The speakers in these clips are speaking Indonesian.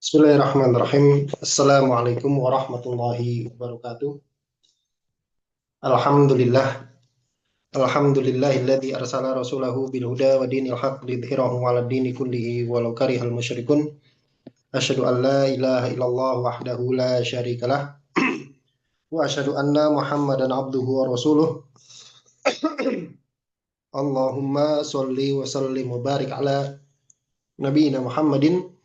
Bismillahirrahmanirrahim. Assalamualaikum warahmatullahi wabarakatuh. Alhamdulillah. Alhamdulillahilladzi arsala rasulahu bil huda wa dinil haqq lidhhirahu 'ala dini kullihi walau karihal musyrikun. Asyhadu an la ilaha illallah wahdahu la syarikalah wa asyhadu anna Muhammadan abduhu wa rasuluh. Allahumma sholli wa sallim wa barik ala nabiyyina Muhammadin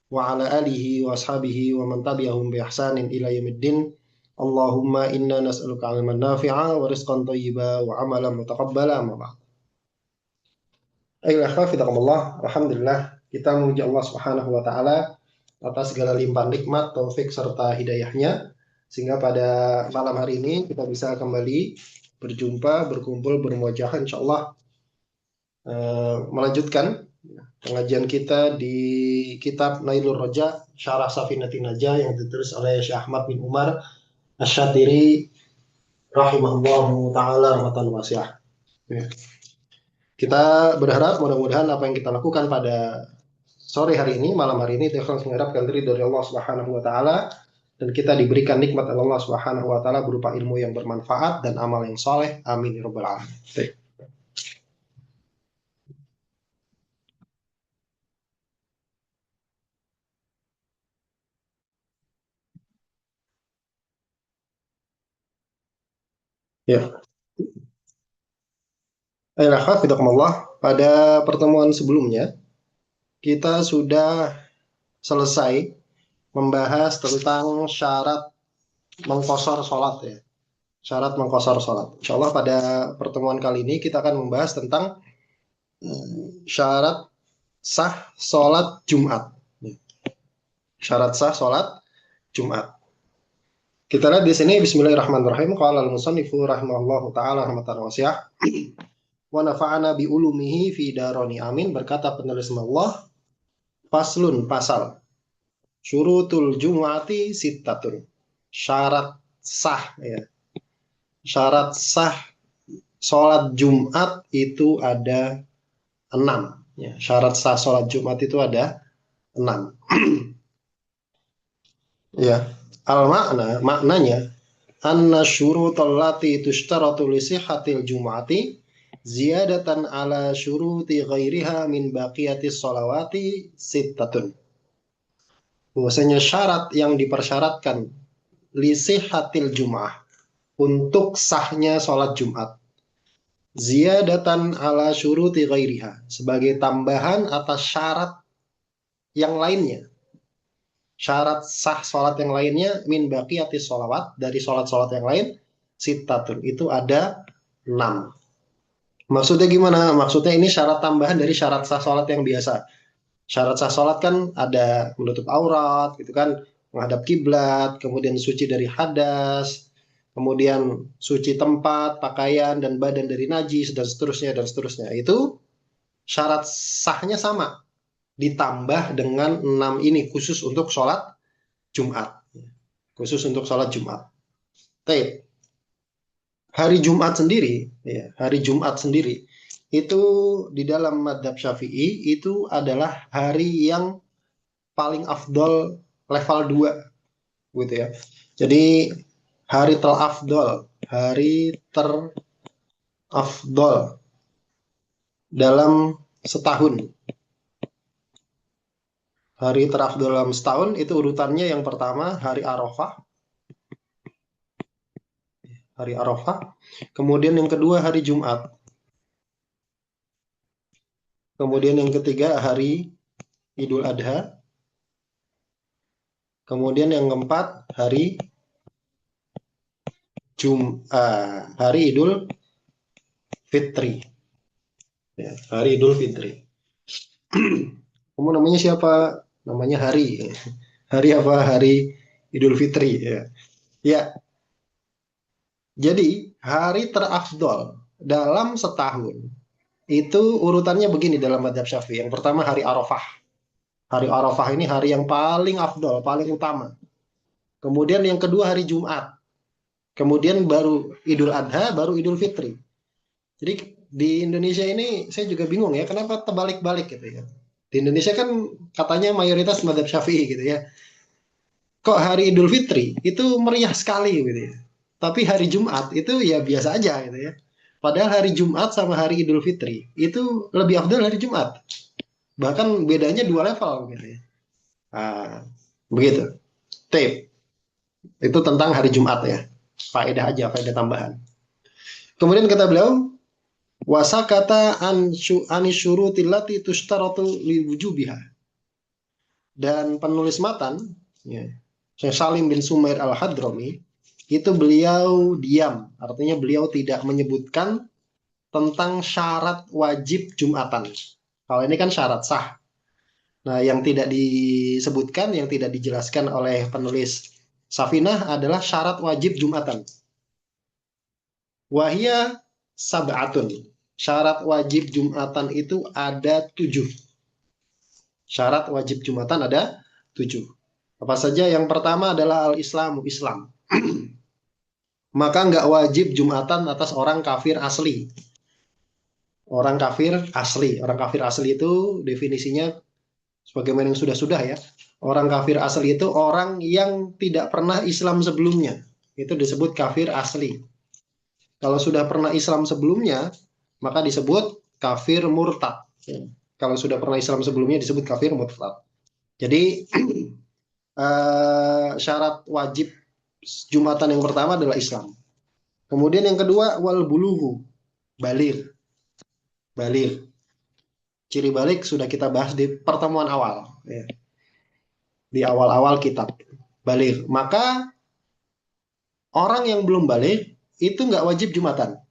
wa ala alihi wa ashabihi wa man tabi'ahum bi ihsanin ila yaumiddin. Allahumma inna nas'aluka 'ilman nafi'a wa rizqan thayyiba wa 'amalan mutaqabbala ma ba'd. Ayolah hafizakumullah. Alhamdulillah kita memuji Allah Subhanahu wa taala atas segala limpahan nikmat, taufik serta hidayahnya sehingga pada malam hari ini kita bisa kembali berjumpa, berkumpul, bermuajah insyaallah melanjutkan pengajian kita di kitab Nailur Roja Syarah Safinatin Najah yang ditulis oleh Syekh Ahmad bin Umar Asy-Syatiri rahimahullahu taala rahmatan wasi'ah. Ya. Kita berharap mudah-mudahan apa yang kita lakukan pada sore hari ini, malam hari ini, kita mengharapkan diri dari Allah Subhanahu wa taala dan kita diberikan nikmat oleh Allah Subhanahu wa taala berupa ilmu yang bermanfaat dan amal yang soleh. Amin ya rabbal alamin. Ya. Ayolah, pada pertemuan sebelumnya kita sudah selesai membahas tentang syarat mengqashar sholat ya. Syarat mengqashar sholat. Insya Allah pada pertemuan kali ini kita akan membahas tentang syarat sah sholat Jumat. Syarat sah sholat Jumat. Kita lihat di sini Bismillahirrahmanirrahim. Qala al-musannifu rahimahullahu taala rahmatan wasi'ah. Wa nafa'ana bi ulumihi fi daroni amin. Berkata penulis Allah, faslun pasal. Syurutul Jum'ati sittatun. Syarat sah ya. Syarat sah sholat Jumat itu ada 6 ya. Syarat sah sholat Jumat itu ada 6. Ya. Maknanya anna syurutal lati tushtaratu li sihhatil jum'ati ziyadatan ala syuruti ghairiha min baqiyatis sholawati sittatun. Bahwasanya syarat yang dipersyaratkan li sihhatil jum'ah untuk sahnya sholat Jumat ziyadatan ala syuruti ghairiha sebagai tambahan atas syarat yang lainnya. Syarat sah sholat yang lainnya min baqiyatis sholawat dari sholat-sholat yang lain sittatun itu ada 6. Maksudnya gimana? Maksudnya ini syarat tambahan dari syarat sah sholat yang biasa. Syarat sah sholat kan ada menutup aurat gitu kan, menghadap kiblat, kemudian suci dari hadas, kemudian suci tempat, pakaian dan badan dari najis dan seterusnya dan seterusnya. Itu syarat sahnya sama ditambah dengan 6 ini khusus untuk sholat Jumat. Khusus untuk sholat Jumat. Baik. Hari Jumat sendiri, ya, hari Jumat sendiri itu di dalam madhab Syafi'i itu adalah hari yang paling afdol level 2 gitu ya. Jadi hari terafdol dalam setahun. Hari terafdol dalam setahun itu urutannya yang pertama hari Arafah. Hari Arafah. Kemudian yang kedua hari Jumat. Kemudian yang ketiga hari Idul Adha. Kemudian yang keempat hari hari Idul Fitri. Ya, hari Idul Fitri. Kamu namanya siapa? Namanya Hari. Hari apa? Hari Idul Fitri. Ya. Ya. Jadi hari terafdol dalam setahun itu urutannya begini dalam madhab Syafi'i. Yang pertama hari Arafah. Hari Arafah ini hari yang paling afdol, paling utama. Kemudian yang kedua hari Jumat. Kemudian baru Idul Adha, baru Idul Fitri. Jadi di Indonesia ini saya juga bingung ya, kenapa terbalik-balik gitu ya. Di Indonesia kan katanya mayoritas mazhab Syafi'i gitu ya. Kok hari Idul Fitri itu meriah sekali gitu ya. Tapi hari Jumat itu ya biasa aja gitu ya. Padahal hari Jumat sama hari Idul Fitri itu lebih afdal hari Jumat. Bahkan bedanya 2 level gitu ya. Nah, begitu. Tip. Itu tentang hari Jumat ya. Faedah aja, faedah tambahan. Kemudian kata beliau, wasa kata anisyurutilati tustaratu liwujubiha. Dan penulis matan, ya, Syekh Salim bin Sumair al-Hadrami, itu beliau diam. Artinya beliau tidak menyebutkan tentang syarat wajib Jumatan. Kalau ini kan syarat sah. Nah, yang tidak disebutkan, yang tidak dijelaskan oleh penulis Safinah adalah syarat wajib Jumatan. Wahia sab'atun. Syarat wajib Jumatan itu ada 7. Syarat wajib Jumatan ada 7. Apa saja? Yang pertama adalah al-Islamu, Islam. Maka nggak wajib Jumatan atas orang kafir asli. Orang kafir asli. Orang kafir asli itu definisinya sebagaimana yang sudah-sudah ya. Orang kafir asli itu orang yang tidak pernah Islam sebelumnya. Itu disebut kafir asli. Kalau sudah pernah Islam sebelumnya, maka disebut kafir murtad. Kalau sudah pernah Islam sebelumnya disebut kafir murtad. Jadi syarat wajib Jumatan yang pertama adalah Islam. Kemudian yang kedua wal buluhu, baligh. Baligh. Ciri balik sudah kita bahas di pertemuan awal, ya. Di awal-awal kitab. Baligh. Maka orang yang belum balik itu nggak wajib Jumatan.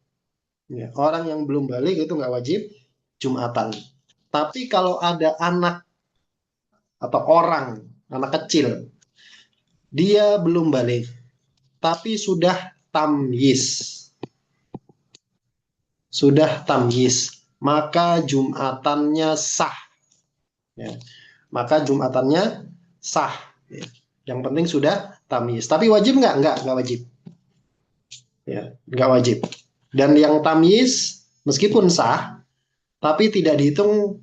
Ya, orang yang belum balik itu nggak wajib Jumatan. Tapi kalau ada anak atau orang, anak kecil, dia belum balik, tapi sudah tamyiz. Sudah tamyiz, maka Jumatannya sah. Ya. Maka Jumatannya sah. Ya. Yang penting sudah tamyiz. Tapi wajib nggak? Nggak wajib. Ya, nggak wajib. Dan yang tamyiz, meskipun sah, tapi tidak dihitung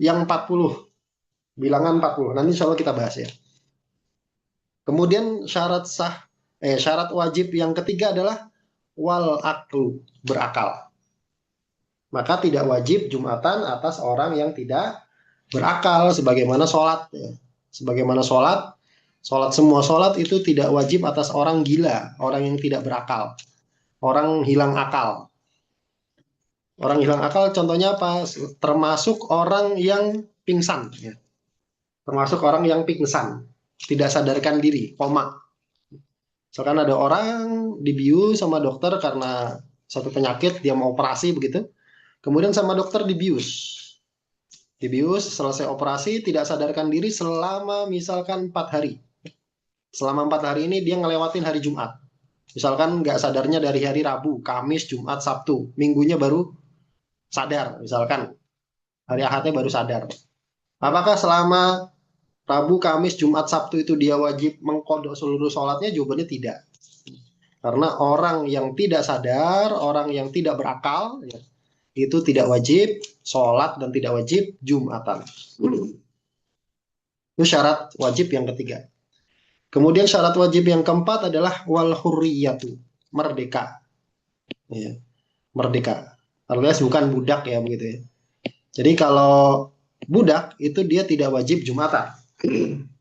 yang 40. Bilangan 40. Nanti insya Allah kita bahas ya. Kemudian syarat wajib yang ketiga adalah wal aklu, berakal. Maka tidak wajib Jumatan atas orang yang tidak berakal, sebagaimana sholat. Ya. Sebagaimana sholat semua sholat itu tidak wajib atas orang gila, orang yang tidak berakal, orang hilang akal. Orang hilang akal contohnya apa? Termasuk orang yang pingsan. Ya. Termasuk orang yang pingsan, tidak sadarkan diri, koma. Misalkan ada orang dibius sama dokter karena satu penyakit, dia mau operasi begitu. Kemudian sama dokter dibius. Dibius, selesai operasi, tidak sadarkan diri selama misalkan 4 hari. Selama 4 hari ini dia ngelewatin hari Jumat. Misalkan nggak sadarnya dari hari Rabu, Kamis, Jumat, Sabtu. Minggunya baru sadar, misalkan. Hari Ahadnya baru sadar. Apakah selama Rabu, Kamis, Jumat, Sabtu itu dia wajib mengkodok seluruh sholatnya? Jawabannya tidak. Karena orang yang tidak sadar, orang yang tidak berakal, ya, itu tidak wajib sholat dan tidak wajib Jumatan. Itu syarat wajib yang ketiga. Kemudian syarat wajib yang keempat adalah wal hurriyatu, merdeka. Ya, merdeka. Alias bukan budak ya begitu ya. Jadi kalau budak itu dia tidak wajib Jumatan.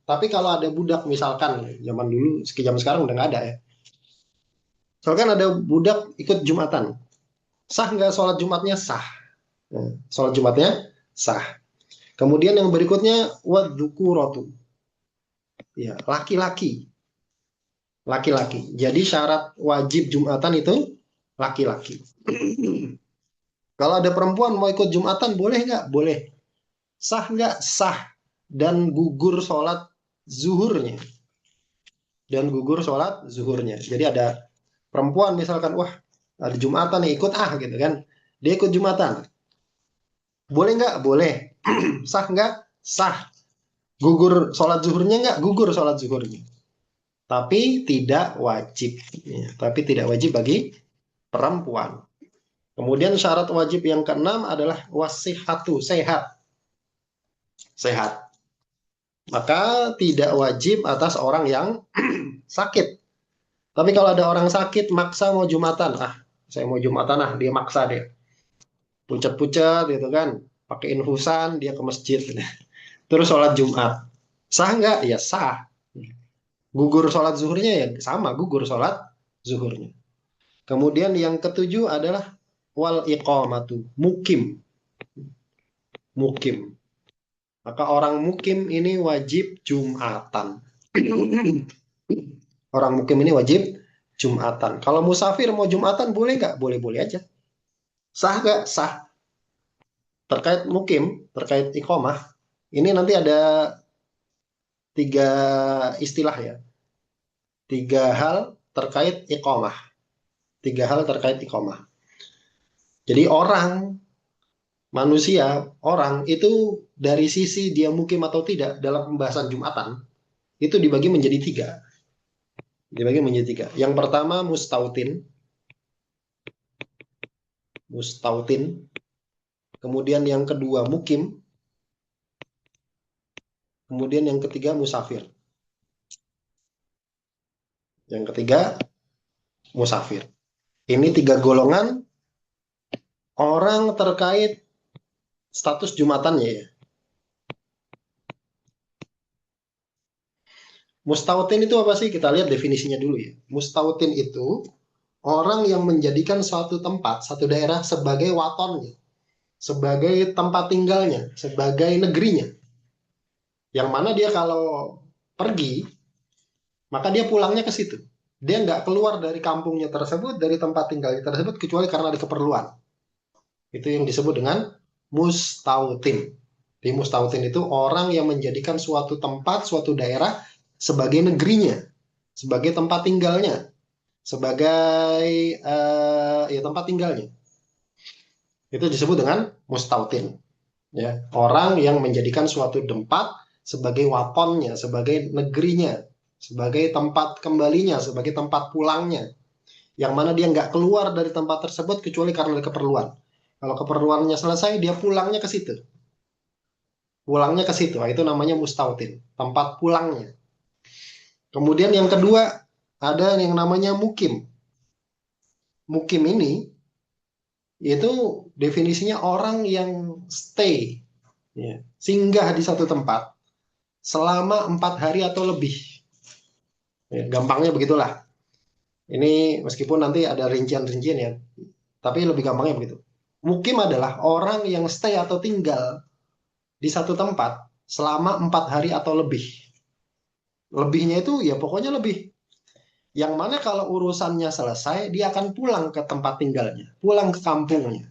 Tapi kalau ada budak misalkan zaman dulu, zaman sekarang udah nggak ada ya. Misalkan ada budak ikut Jumatan. Sah nggak sholat Jumatnya? Sah. Nah, sholat Jumatnya sah. Kemudian yang berikutnya wadzukuratu. Ya, laki-laki. Laki-laki. Jadi syarat wajib Jumatan itu laki-laki. Kalau ada perempuan mau ikut Jumatan boleh nggak? Boleh. Sah nggak? Sah. Dan gugur sholat zuhurnya. Dan gugur sholat zuhurnya. Jadi ada perempuan misalkan, wah ada Jumatan nih, ikut gitu kan. Dia ikut Jumatan. Boleh nggak? Boleh. Sah nggak? Sah. Gugur sholat zuhurnya nggak? Gugur sholat zuhurnya. Tapi tidak wajib. Ya, tapi tidak wajib bagi perempuan. Kemudian syarat wajib yang keenam adalah wasihatu, sehat. sehat. Maka tidak wajib atas orang yang sakit. Tapi kalau ada orang sakit maksa mau Jumatan, saya mau Jumatan, dia maksa, dia pucat-pucat gitu kan, pakai infusan, dia ke masjid, terus sholat Jumat, sah nggak? Ya sah. Gugur sholat zuhurnya ya sama, gugur sholat zuhurnya. Kemudian yang ketujuh adalah wal iqamatu, mukim. Mukim. Maka orang mukim ini wajib Jumatan. Orang mukim ini wajib Jumatan. Kalau musafir mau Jumatan boleh nggak? Boleh-boleh aja. Sah nggak? Sah. Terkait mukim, terkait iqamah, ini nanti ada tiga istilah ya. Tiga hal terkait iqamah. Tiga hal terkait iqamah. Jadi manusia, orang itu dari sisi dia mukim atau tidak dalam pembahasan Jumatan, itu dibagi menjadi tiga. Dibagi menjadi tiga. Yang pertama mustautin. Mustautin. Kemudian yang kedua mukim. Kemudian yang ketiga musafir. Yang ketiga musafir. Ini tiga golongan orang terkait status Jumatannya ya. Mustautin itu apa sih? Kita lihat definisinya dulu ya. Mustautin itu orang yang menjadikan suatu tempat, satu daerah sebagai watonnya, sebagai tempat tinggalnya, sebagai negerinya. Yang mana dia kalau pergi, maka dia pulangnya ke situ. Dia nggak keluar dari kampungnya tersebut, dari tempat tinggalnya tersebut, kecuali karena ada keperluan. Itu yang disebut dengan mustautin. Di mustautin itu orang yang menjadikan suatu tempat, suatu daerah sebagai negerinya, sebagai tempat tinggalnya, sebagai ya tempat tinggalnya. Itu disebut dengan mustautin. Ya, orang yang menjadikan suatu tempat sebagai waponnya, sebagai negerinya, sebagai tempat kembalinya, sebagai tempat pulangnya. Yang mana dia nggak keluar dari tempat tersebut kecuali karena ada keperluan. Kalau keperluannya selesai, dia pulangnya ke situ. Pulangnya ke situ, itu namanya mustautin, tempat pulangnya. Kemudian yang kedua, ada yang namanya mukim. Mukim ini, itu definisinya orang yang stay, ya, singgah di satu tempat selama 4 hari atau lebih. Ya, gampangnya begitulah. Ini meskipun nanti ada rincian-rincian ya, tapi lebih gampangnya begitu. Mukim adalah orang yang stay atau tinggal di satu tempat selama 4 hari atau lebih. Lebihnya itu ya pokoknya lebih. Yang mana kalau urusannya selesai, dia akan pulang ke tempat tinggalnya, pulang ke kampungnya.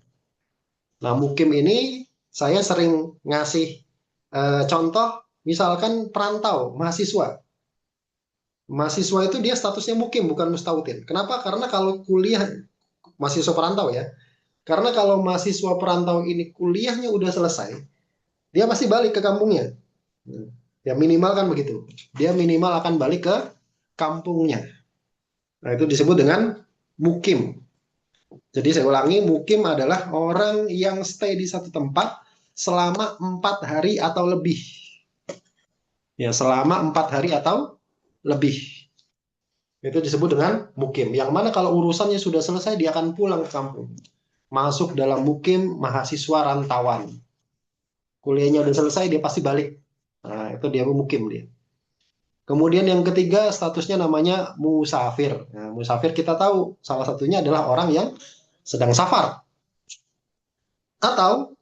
Nah, mukim ini saya sering ngasih contoh, misalkan perantau, mahasiswa. Mahasiswa itu dia statusnya mukim, bukan mustautin. Kenapa? Karena kalau kuliah, mahasiswa perantau ya, karena kalau mahasiswa perantau ini kuliahnya udah selesai, dia pasti balik ke kampungnya. Ya minimal kan begitu. Dia minimal akan balik ke kampungnya. Nah, itu disebut dengan mukim. Jadi saya ulangi, mukim adalah orang yang stay di satu tempat selama 4 hari atau lebih. Ya, selama 4 hari atau lebih. Itu disebut dengan mukim. Yang mana kalau urusannya sudah selesai, dia akan pulang ke kampung. Masuk dalam mukim mahasiswa rantauan. Kuliahnya udah selesai, dia pasti balik. Nah, itu dia mukim dia. Kemudian yang ketiga statusnya namanya musafir. Nah, musafir kita tahu salah satunya adalah orang yang sedang safar. Atau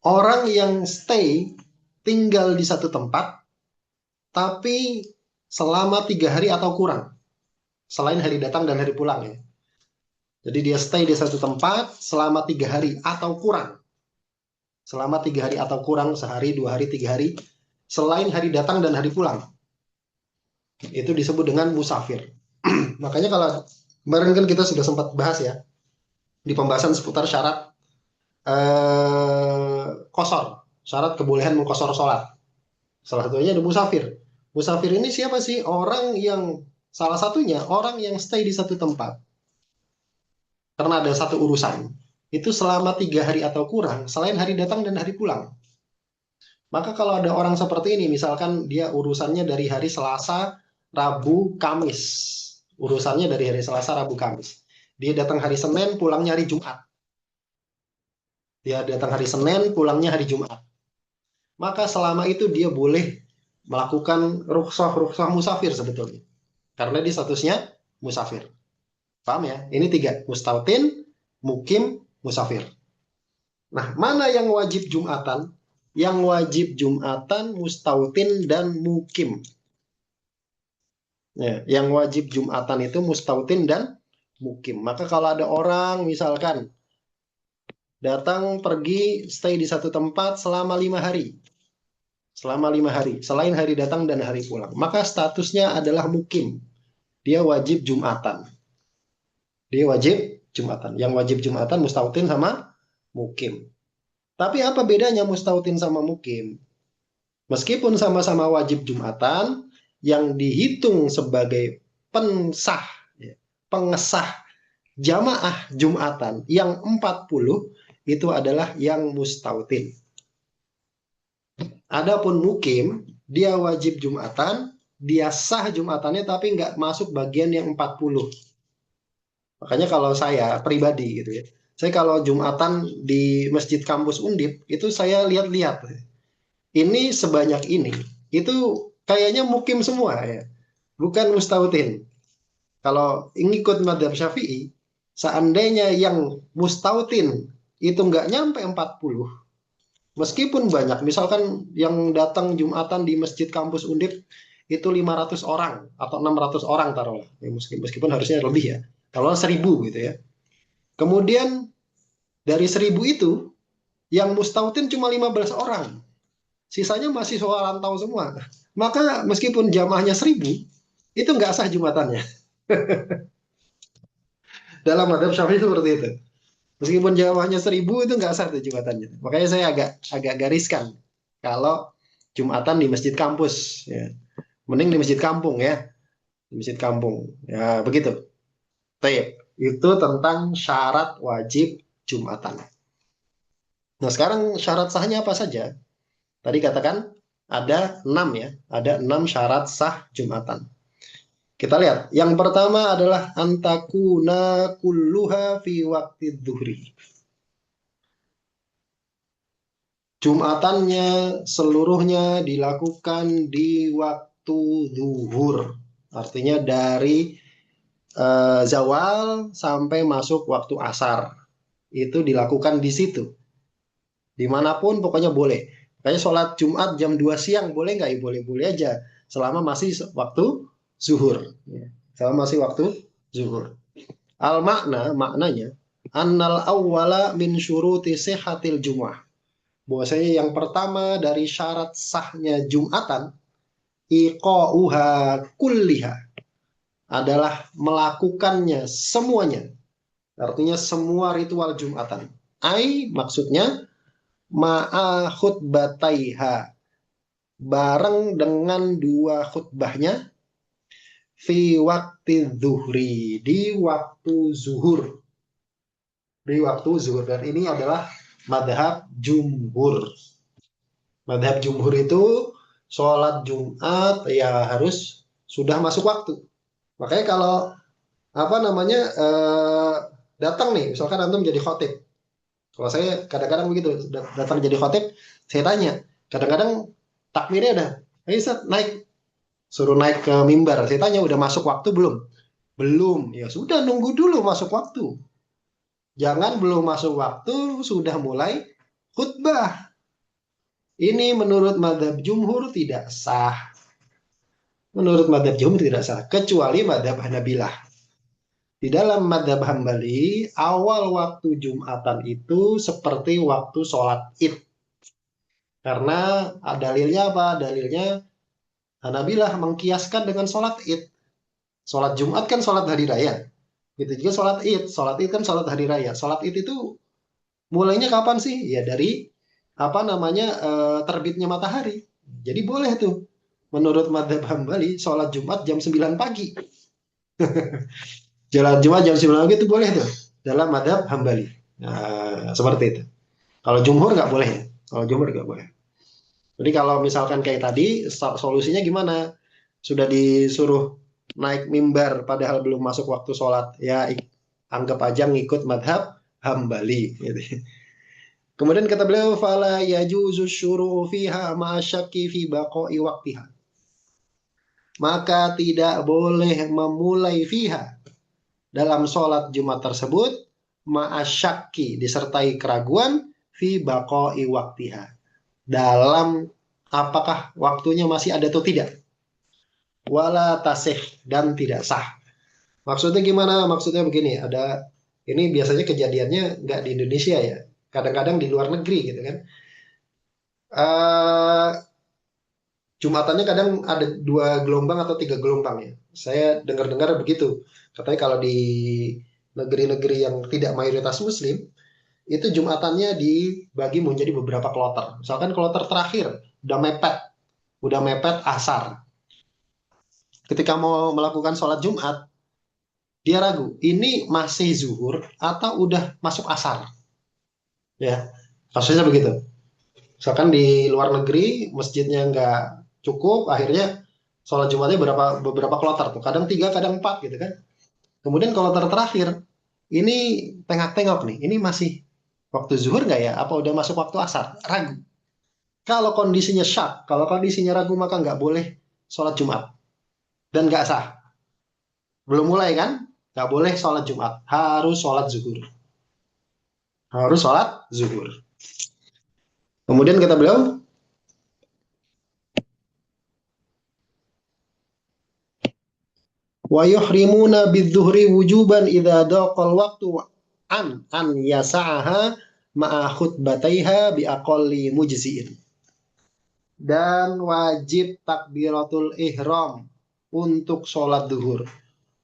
orang yang stay tinggal di satu tempat tapi selama 3 hari atau kurang. Selain hari datang dan hari pulang ya. Jadi dia stay di satu tempat selama 3 hari atau kurang. Selama 3 hari atau kurang, sehari, 2 hari, 3 hari. Selain hari datang dan hari pulang. Itu disebut dengan musafir. Makanya kalau kemarin kan kita sudah sempat bahas ya. Di pembahasan seputar syarat kosor. Syarat kebolehan mengkosor sholat. Salah satunya ada musafir. Musafir ini siapa sih? Orang yang, salah satunya orang yang stay di satu tempat. Karena ada satu urusan. Itu selama 3 hari atau kurang, selain hari datang dan hari pulang. Maka kalau ada orang seperti ini, misalkan dia urusannya dari hari Selasa, Rabu, Kamis. Urusannya dari hari Selasa, Rabu, Kamis. Dia datang hari Senin, pulangnya hari Jumat. Dia datang hari Senin, pulangnya hari Jumat. Maka selama itu dia boleh melakukan rukhsah musafir sebetulnya. Karena dia statusnya musafir. Paham ya? Ini tiga. Mustautin, mukim, musafir. Nah, mana yang wajib Jumatan? Yang wajib Jumatan, mustautin, dan mukim. Ya, yang wajib Jumatan itu mustautin dan mukim. Maka kalau ada orang misalkan datang pergi stay di satu tempat selama 5 hari. Selama 5 hari. Selain hari datang dan hari pulang. Maka statusnya adalah mukim. Dia wajib Jumatan. Dia wajib Jumatan. Yang wajib Jumatan mustautin sama mukim. Tapi apa bedanya mustautin sama mukim? Meskipun sama-sama wajib Jumatan, yang dihitung sebagai pensah, pengesah jamaah Jumatan yang 40 itu adalah yang mustautin. Adapun mukim, dia wajib Jumatan, dia sah Jumatannya tapi nggak masuk bagian yang 40. Makanya kalau saya pribadi gitu ya, saya kalau Jumatan di Masjid Kampus Undip, itu saya lihat-lihat. Ini sebanyak ini, itu kayaknya mukim semua ya, bukan mustautin. Kalau ngikut madhab Syafi'i, seandainya yang mustautin itu nggak nyampe 40, meskipun banyak, misalkan yang datang Jumatan di Masjid Kampus Undip itu 500 orang atau 600 orang taruhlah, ya, meskipun harusnya lebih ya, kalau 1000 gitu ya. Kemudian dari 1000 itu, yang mustautin cuma 15 orang. Sisanya masih soal rantau semua. Maka meskipun jamaahnya 1000, itu nggak sah Jumatannya. Dalam madhab Syafi'i seperti itu. Meskipun jamaahnya 1000, itu nggak sah tuh Jumatannya. Makanya saya agak gariskan. Kalau Jumatan di masjid kampus. Ya. Mending di masjid kampung ya. Di masjid kampung. Ya begitu. Taib. Itu tentang syarat wajib Jumatan. Nah sekarang syarat sahnya apa saja? Tadi katakan ada 6 ya, ada 6 syarat sah Jumatan. Kita lihat, yang pertama adalah antakuna kulluha fi waktu dhuhri. Jumatannya seluruhnya dilakukan di waktu zuhur. Artinya dari zawal sampai masuk waktu asar. Itu dilakukan di situ. Dimanapun pokoknya boleh. Kayak sholat Jumat jam 2 siang boleh nggak? Ya, boleh-boleh aja. Selama masih waktu zuhur. Ya. Selama masih waktu zuhur. Maknanya, annal awwala min syuruti sihhatil jum'ah. Bahwasanya yang pertama dari syarat sahnya Jumatan, iqa'uha kulliha. Adalah melakukannya semuanya. Artinya semua ritual Jumatan. Maksudnya, ma'a khutbataiha, bareng dengan 2 khutbahnya, fi waktu zuhri, di waktu zuhur. Di waktu zuhur. Dan ini adalah madhab jumhur. Madhab jumhur itu sholat Jumat ya harus sudah masuk waktu. Makanya kalau datang nih, misalkan antum jadi khotib. Kalau saya kadang-kadang begitu, datang jadi khotib, saya tanya, kadang-kadang takmirnya udah, ayo Ustaz, naik, suruh naik ke mimbar. Saya tanya, udah masuk waktu belum? Belum. Ya sudah, nunggu dulu masuk waktu. Jangan belum masuk waktu, sudah mulai khutbah. Ini menurut madhab jumhur tidak sah. Menurut madhab jumhur tidak sah, kecuali madhab Hanabilah. Di dalam madhab Hambali, awal waktu Jumatan itu seperti waktu sholat id. Karena dalilnya apa? Dalilnya Hanabilah mengkiaskan dengan sholat id. Sholat Jumat kan sholat hari raya. Gitu juga sholat id. Sholat id kan sholat hari raya. Sholat id itu mulainya kapan sih? Ya dari terbitnya matahari. Jadi boleh tuh. Menurut madhab Hambali, sholat Jumat jam 9 pagi. Jalan Jumat jam 9 pagi itu boleh tuh. Dalam madhab Hambali. Nah, seperti itu. Kalau jumhur nggak boleh ya. Kalau jumhur nggak boleh. Jadi kalau misalkan kayak tadi, solusinya gimana? Sudah disuruh naik mimbar padahal belum masuk waktu sholat. Ya anggap aja ngikut madhab Hambali. Gitu. Kemudian kata beliau, fala yajuzu syuru'u fiha ma'asyaki fi baqa'i waqtiha. Maka tidak boleh memulai fiha dalam sholat Jumat tersebut ma'asyaki disertai keraguan fi baqa'i waqtiha. Dalam apakah waktunya masih ada atau tidak. Wala tasih dan tidak sah. Maksudnya gimana? Maksudnya begini, ada ini biasanya kejadiannya nggak di Indonesia ya. Kadang-kadang di luar negeri gitu kan. Eh Jumatannya kadang ada 2 gelombang atau 3 gelombang ya. Saya dengar-dengar begitu. Katanya kalau di negeri-negeri yang tidak mayoritas Muslim, itu Jumatannya dibagi menjadi beberapa kloter. Misalkan kloter terakhir udah mepet asar. Ketika mau melakukan sholat Jumat, dia ragu, ini masih zuhur atau udah masuk asar? Ya, kasusnya begitu. Misalkan di luar negeri masjidnya nggak cukup, akhirnya sholat Jumatnya beberapa kloter tuh, kadang 3, kadang 4 gitu kan. Kemudian kloter terakhir, ini tengok-tengok nih, ini masih waktu zuhur nggak ya? Apa udah masuk waktu asar? Ragu. Kalau kondisinya syak, kalau kondisinya ragu maka nggak boleh sholat Jumat dan nggak sah. Belum mulai kan? Nggak boleh sholat Jumat, harus sholat zuhur. Harus sholat zuhur. Kemudian kata beliau, wa yuhrimuna bidzuhri wujuban idza daqal waqtu an yasa'aha ma'a khutbataiha bi aqalli mujzi'in. Dan wajib takbiratul ihram untuk sholat duhur.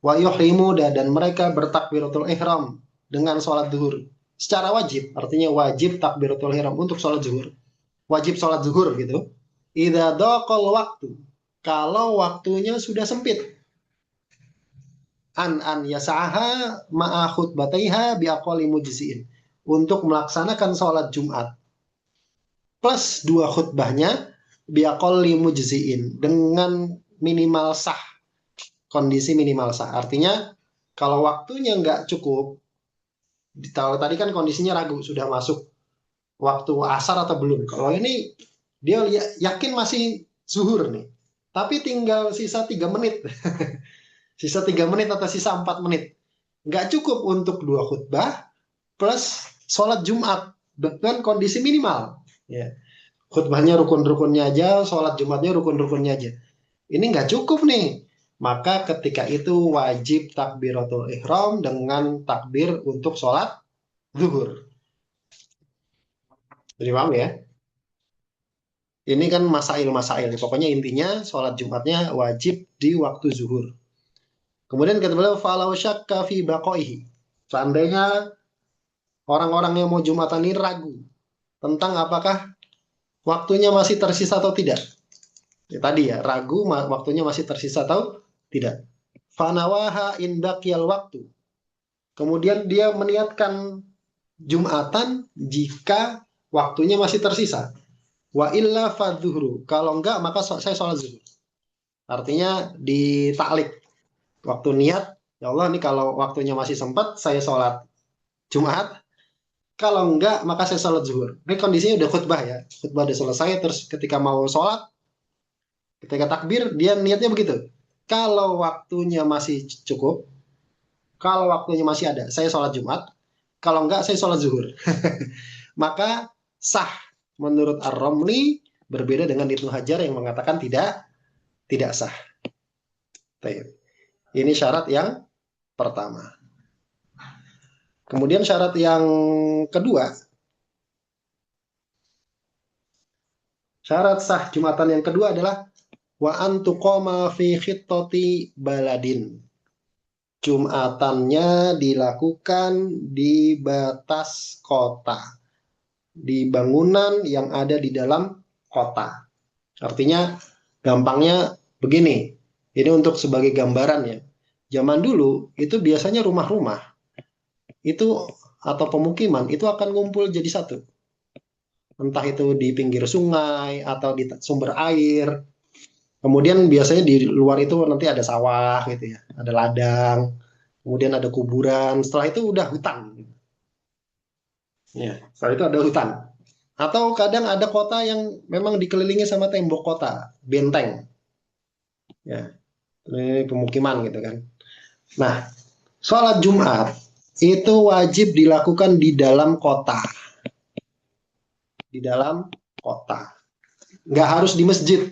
Wa yuhrimu dan mereka bertakbiratul ihram dengan sholat duhur. Secara wajib, artinya wajib takbiratul ihram untuk sholat zuhur. Wajib sholat zuhur gitu. Idza daqal waktu. Kalau waktunya sudah sempit. An yasaha ma'a khutbataiha biaqali mujziin. Untuk melaksanakan sholat Jumat plus 2 khutbahnya biaqali mujziin dengan minimal sah, kondisi minimal sah. Artinya kalau waktunya nggak cukup, kalau tadi kan kondisinya ragu sudah masuk waktu asar atau belum. Kalau ini dia yakin masih zuhur nih, tapi tinggal sisa 3 menit. Sisa 3 menit atau sisa 4 menit. Nggak cukup untuk 2 khutbah plus sholat Jumat dengan kondisi minimal. Ya. Khutbahnya rukun-rukunnya aja, sholat Jumatnya rukun-rukunnya aja. Ini nggak cukup nih. Maka ketika itu wajib takbiratul ihram dengan takbir untuk sholat zuhur. Jadi paham ya? Ini kan masail-masail. Pokoknya intinya sholat Jumatnya wajib di waktu zuhur. Kemudian kata beliau, falau syakka fi baqaihi. Seandainya orang-orang yang mau Jumatan ini ragu tentang apakah waktunya masih tersisa atau tidak. Ya, tadi ya, ragu waktunya masih tersisa atau tidak. Fanawaha indakiyal waktu. Kemudian dia meniatkan Jumatan jika waktunya masih tersisa. Wa illa fadzuhru. Kalau enggak, maka saya sholat zuhur. Artinya ditaklik. Waktu niat, ya Allah nih kalau waktunya masih sempat, saya sholat Jumat. Kalau enggak, maka saya sholat zuhur. Ini kondisinya udah khutbah ya. Khutbah udah selesai, terus ketika mau sholat, ketika takbir, dia niatnya begitu. Kalau waktunya masih cukup, kalau waktunya masih ada, saya sholat Jumat. Kalau enggak, saya sholat zuhur. Maka sah menurut Ar-Romli, berbeda dengan Ibnu Hajar yang mengatakan tidak sah. Ini syarat yang pertama. Kemudian syarat yang kedua, syarat sah Jumatan yang kedua adalah wa antuqoma fi khittati baladin. Jumatannya dilakukan di batas kota, di bangunan yang ada di dalam kota. Artinya gampangnya begini, ini untuk sebagai gambaran ya. Zaman dulu itu biasanya rumah-rumah itu atau pemukiman itu akan ngumpul jadi satu. entah itu di pinggir sungai atau di sumber air. Kemudian biasanya di luar itu nanti ada sawah gitu ya, ada ladang, kemudian ada kuburan. Setelah itu udah hutan. Ya, setelah itu ada hutan. Atau kadang ada kota yang memang dikelilingi sama tembok kota, benteng. Ya, ini pemukiman gitu kan. Nah, sholat Jumat itu wajib dilakukan di dalam kota. Di dalam kota. Nggak harus di masjid.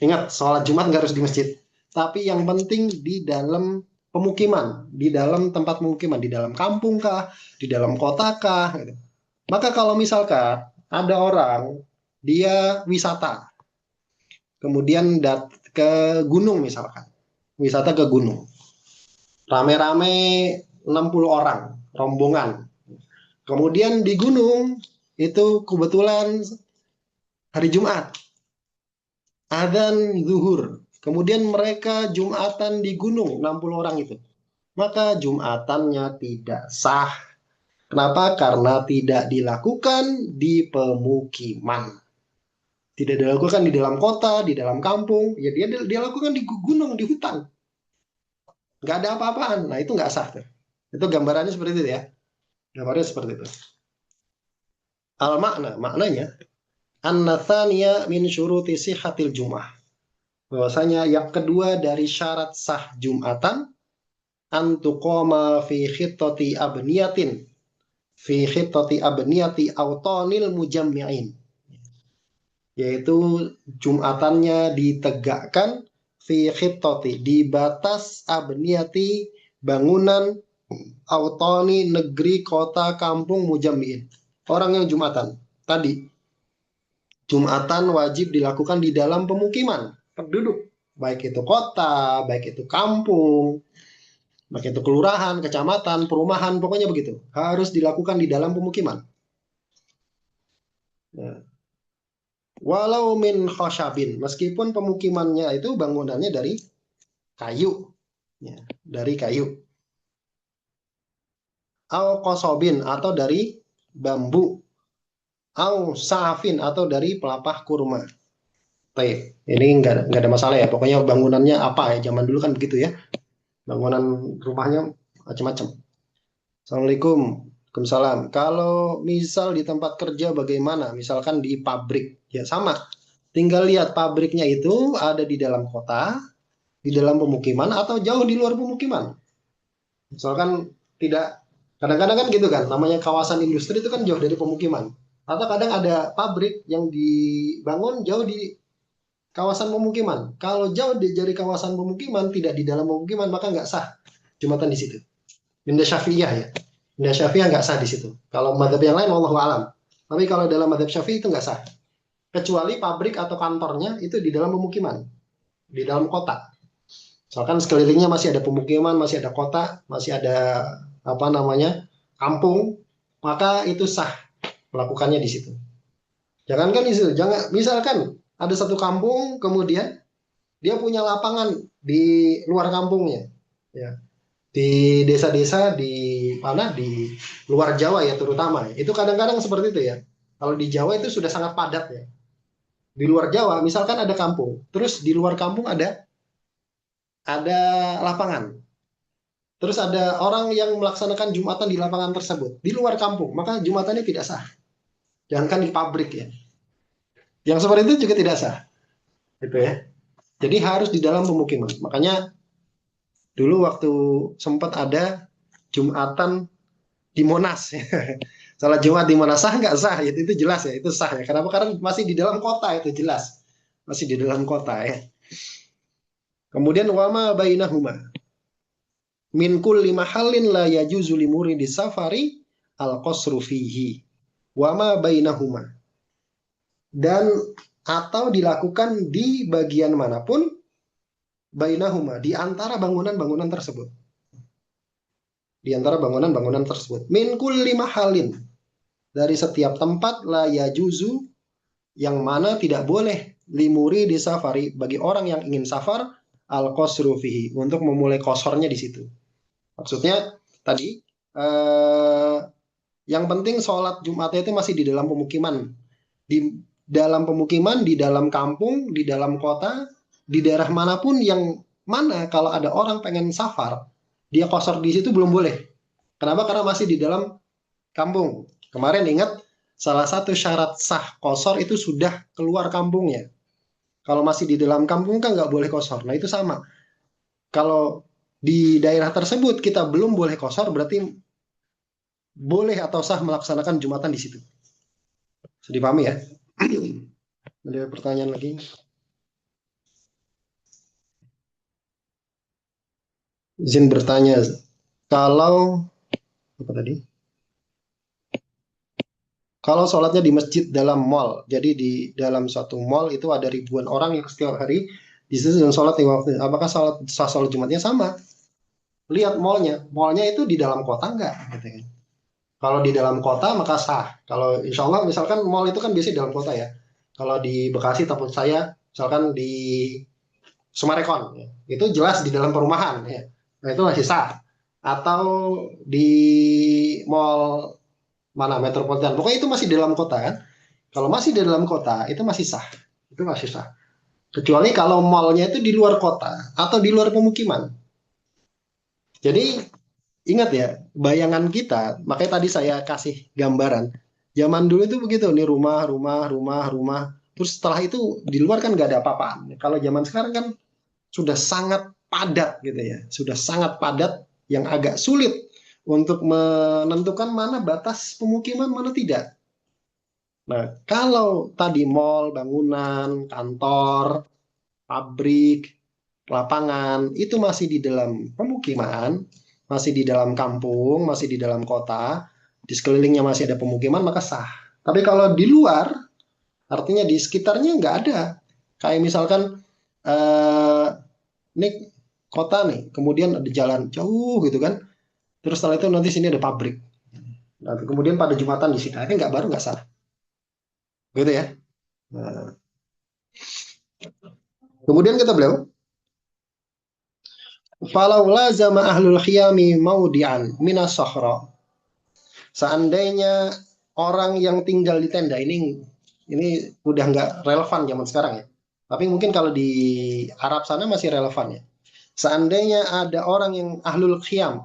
Ingat, sholat Jumat nggak harus di masjid. Tapi yang penting di dalam pemukiman, di dalam tempat pemukiman, di dalam kampung kah, di dalam kota kah. Gitu. Maka kalau misalkan ada orang, dia wisata, kemudian ke gunung misalkan, wisata ke gunung. Rame-rame 60 orang, rombongan. Kemudian di gunung, itu kebetulan hari Jumat, adzan zuhur. Kemudian mereka Jumatan di gunung, 60 orang itu. Maka Jumatannya tidak sah. Kenapa? Karena tidak dilakukan di pemukiman. Tidak dilakukan di dalam kota, di dalam kampung. Ya dia lakukan di gunung, di hutan. Nggak ada apa-apaan. Nah itu nggak sah. Tuh. Itu gambarannya seperti itu ya. Gambarnya seperti itu. Al-makna, maknanya. An-nathaniya min syuruti sihatil jum'ah. Bahwasanya yang kedua dari syarat sah Jumatan antuqoma fi khittati abniyatin fi khittati abniyati autonil mujammi'in, yaitu Jumatannya ditegakkan fi khittati di batas abniyati bangunan autoni negeri kota kampung mujammi'in, orang yang Jumatan tadi. Jumatan wajib dilakukan di dalam pemukiman penduduk, baik itu kota, baik itu kampung, baik itu kelurahan, kecamatan, perumahan, pokoknya begitu. Harus dilakukan di dalam pemukiman. Ya. Walau min khosyabin, meskipun pemukimannya itu bangunannya dari kayu, ya, dari kayu. Au kosobin, atau dari bambu. Au safin, atau dari pelapah kurma. Baik, ini nggak ada masalah ya. Pokoknya bangunannya apa ya? Zaman dulu kan begitu ya. Bangunan rumahnya macam-macam. Assalamualaikum. Waalaikumsalam. Kalau misal di tempat kerja bagaimana? Misalkan di pabrik, ya sama. Tinggal lihat pabriknya itu ada di dalam kota, di dalam pemukiman, atau jauh di luar pemukiman. Misalkan tidak, kadang-kadang kan gitu kan, namanya kawasan industri itu kan jauh dari pemukiman. Atau kadang ada pabrik yang dibangun jauh di kawasan pemukiman. Kalau jauh dari kawasan pemukiman, tidak di dalam pemukiman, maka nggak sah Jumatan di situ. Indah Syafi'iyah ya. Indah Syafi'iyah nggak sah di situ. Kalau madhab yang lain, wallahu alam. Tapi kalau dalam madhab Syafi'i itu nggak sah. Kecuali pabrik atau kantornya itu di dalam pemukiman, di dalam kota. Misalkan sekelilingnya masih ada pemukiman, masih ada kota, masih ada apa namanya kampung, maka itu sah melakukannya di situ. Jangan kan di situ, jangan misalkan ada satu kampung, kemudian dia punya lapangan di luar kampungnya, ya di desa-desa di mana di luar Jawa ya terutama. Itu kadang-kadang seperti itu ya. Kalau di Jawa itu sudah sangat padat ya. Di luar Jawa misalkan ada kampung, terus di luar kampung ada lapangan. Terus ada orang yang melaksanakan Jumatan di lapangan tersebut di luar kampung, maka Jumatannya tidak sah. Jangankan di pabrik ya. Yang seperti itu juga tidak sah. Gitu ya. Jadi harus di dalam pemukiman. Makanya dulu waktu sempat ada Jumatan di Monas. Salat Jumat di Monas sah nggak sah? Itu jelas ya, itu sah ya. Kenapa? Karena masih di dalam kota, itu jelas. Masih di dalam kota ya. Kemudian wama bainahuma min kulli mahallin la yajuzu li muridi safari al qasru fihi. Wama bainahuma. Dan atau dilakukan di bagian manapun bainahuma, di antara bangunan-bangunan tersebut. Di antara bangunan-bangunan tersebut. Min kulli mahallin, dari setiap tempat la yajuzu, yang mana tidak boleh limuri di safari, bagi orang yang ingin safar al qasru fihi, untuk memulai kosornya di situ. Maksudnya tadi yang penting sholat Jumatnya itu masih di dalam pemukiman, di dalam pemukiman, di dalam kampung, di dalam kota, di daerah manapun yang mana kalau ada orang pengen safar, dia kosor di situ belum boleh. Kenapa? Karena masih di dalam kampung. Kemarin ingat salah satu syarat sah kosor itu sudah keluar kampungnya. Kalau masih di dalam kampung kan nggak boleh kosor. Nah itu sama. Kalau di daerah tersebut kita belum boleh kosor, berarti boleh atau sah melaksanakan Jumatan di situ. Sudah dipahami ya? Ada pertanyaan lagi? Izin bertanya, kalau apa tadi? Kalau sholatnya di masjid dalam mall, jadi di dalam suatu mall itu ada ribuan orang yang setiap hari di situ dan sholat di waktu. Apakah sholat Jumatnya sama? Lihat mallnya, mallnya itu di dalam kota enggak? Gitu kan. Kalau di dalam kota maka sah. Kalau insya Allah misalkan mall itu kan biasanya di dalam kota ya. Kalau di Bekasi tempat saya, misalkan di Sumarekon, ya, itu jelas di dalam perumahan, ya. Nah itu masih sah. Atau di mall mana metropolitan, pokoknya itu masih di dalam kota kan. Kalau masih di dalam kota itu masih sah, itu masih sah. Kecuali kalau mallnya itu di luar kota atau di luar pemukiman. Jadi ingat ya, bayangan kita, makanya tadi saya kasih gambaran. Zaman dulu itu begitu, nih rumah, rumah, rumah, rumah. Terus setelah itu di luar kan nggak ada apa-apaan. Kalau zaman sekarang kan sudah sangat padat gitu ya, sudah sangat padat yang agak sulit untuk menentukan mana batas pemukiman, mana tidak. Nah, kalau tadi mall, bangunan, kantor, pabrik, lapangan itu masih di dalam pemukiman, masih di dalam kampung, masih di dalam kota, di sekelilingnya masih ada pemukiman, maka sah. Tapi kalau di luar, artinya di sekitarnya nggak ada. Kayak misalkan eh, ini kota nih, kemudian ada jalan jauh gitu kan, terus setelah itu nanti sini ada pabrik. Nah, kemudian pada Jumatan di sini, ini nggak baru nggak sah, gitu ya. Nah, kemudian kata beliau, falau lazama ahlul khiyami maudi'an minas sohra. Seandainya orang yang tinggal di tenda ini udah nggak relevan zaman sekarang ya. Tapi mungkin kalau di Arab sana masih relevan ya. Seandainya ada orang yang ahlul khiyam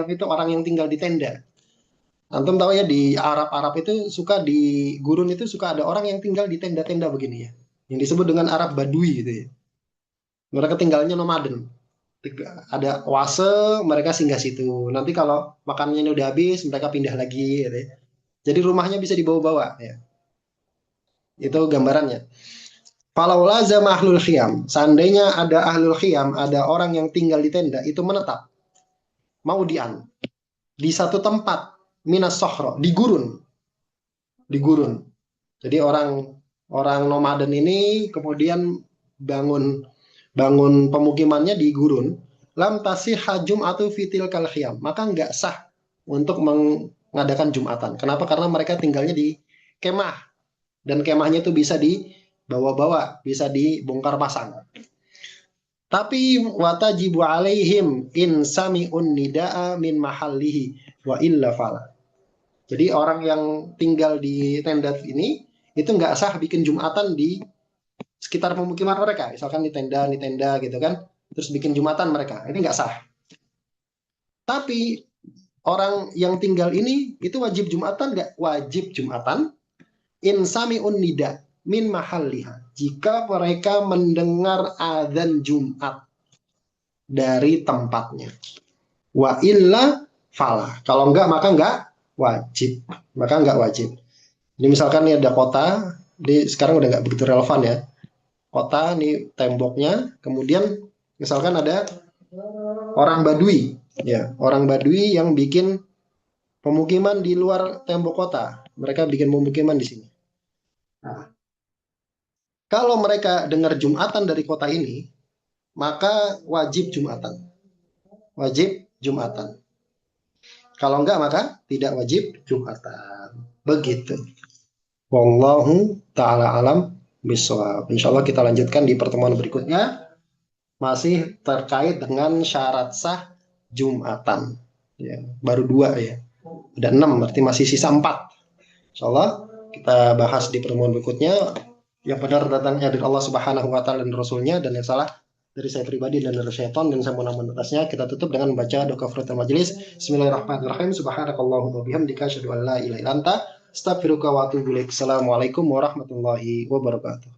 itu orang yang tinggal di tenda. Antum tahu ya di Arab-Arab itu suka di gurun itu suka ada orang yang tinggal di tenda-tenda begini ya. Yang disebut dengan Arab Badui gitu ya. Mereka tinggalnya nomaden. Ada oase, mereka singgah situ. Nanti kalau makanannya udah habis, mereka pindah lagi gitu ya. Jadi rumahnya bisa dibawa-bawa ya. Itu gambarannya. Kalau lazam ahlul khiyam, seandainya ada ahlul khiyam, ada orang yang tinggal di tenda, itu menetap, mau di satu tempat, minas sohro, di gurun. Jadi orang orang nomaden ini kemudian bangun bangun pemukimannya di gurun, lam tasih hajum atau fitil kal khiyam, maka nggak sah untuk mengadakan Jumatan. Kenapa? Karena mereka tinggalnya di kemah dan kemahnya itu bisa dibawa-bawa, bisa dibongkar pasang. Tapi watajibu alaihim in sami'un nida'a min mahallihi wa illa fala. Jadi orang yang tinggal di tenda ini itu nggak sah bikin Jumatan di sekitar pemukiman mereka. Misalkan di tenda gitu kan. Terus bikin Jumatan mereka. Ini nggak sah. Tapi orang yang tinggal ini itu wajib Jumatan nggak? Wajib Jumatan. Insami'un nida min mahalliha. Jika mereka mendengar adzan Jumat dari tempatnya. Wa illa falah. Kalau enggak maka enggak wajib. Maka enggak wajib. Jadi misalkan ini ada kota, sekarang udah nggak begitu relevan ya. Kota nih temboknya, kemudian misalkan ada orang Badui, ya orang Badui yang bikin pemukiman di luar tembok kota. Mereka bikin pemukiman di sini. Nah, kalau mereka dengar Jumatan dari kota ini, maka wajib Jumatan. Wajib Jumatan. Kalau enggak maka tidak wajib Jumatan. Begitu. Wallahu ta'ala alam bisawab. Insya Allah kita lanjutkan di pertemuan berikutnya. Masih terkait dengan syarat sah Jumatan. Ya, baru 2 ya. Ada 6, berarti masih sisa 4. Insya Allah kita bahas di pertemuan berikutnya. Yang benar datangnya dari Allah Subhanahu wa taala dan Rasulnya, dan yang salah dari saya pribadi dan dari syaitan, dan saya mohon atasnya. Kita tutup dengan membaca doa kafaratul majelis. Bismillahirrahmanirrahim. Subhanakallahumma bihamdika asyhadu an la ilaha illa anta astaghfiruka wa atubu ilaik. Assalamualaikum warahmatullahi wabarakatuh.